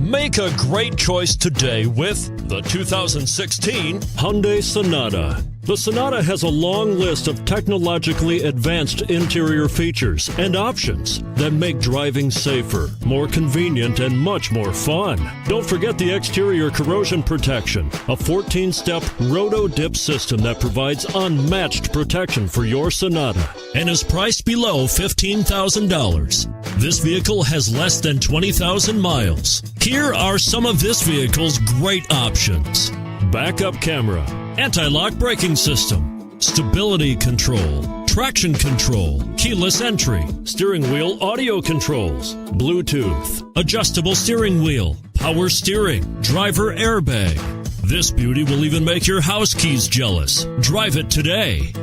Make a great choice today with the 2016 Hyundai Sonata. The Sonata has a long list of technologically advanced interior features and options that make driving safer, more convenient, and much more fun. Don't forget the exterior corrosion protection, a 14-step roto-dip system that provides unmatched protection for your Sonata and is priced below $15,000. This vehicle has less than 20,000 miles. Here are some of this vehicle's great options: backup camera, anti-lock braking system, stability control, traction control, keyless entry, steering wheel audio controls, Bluetooth, adjustable steering wheel, power steering, driver airbag. This beauty will even make your house keys jealous. Drive it today.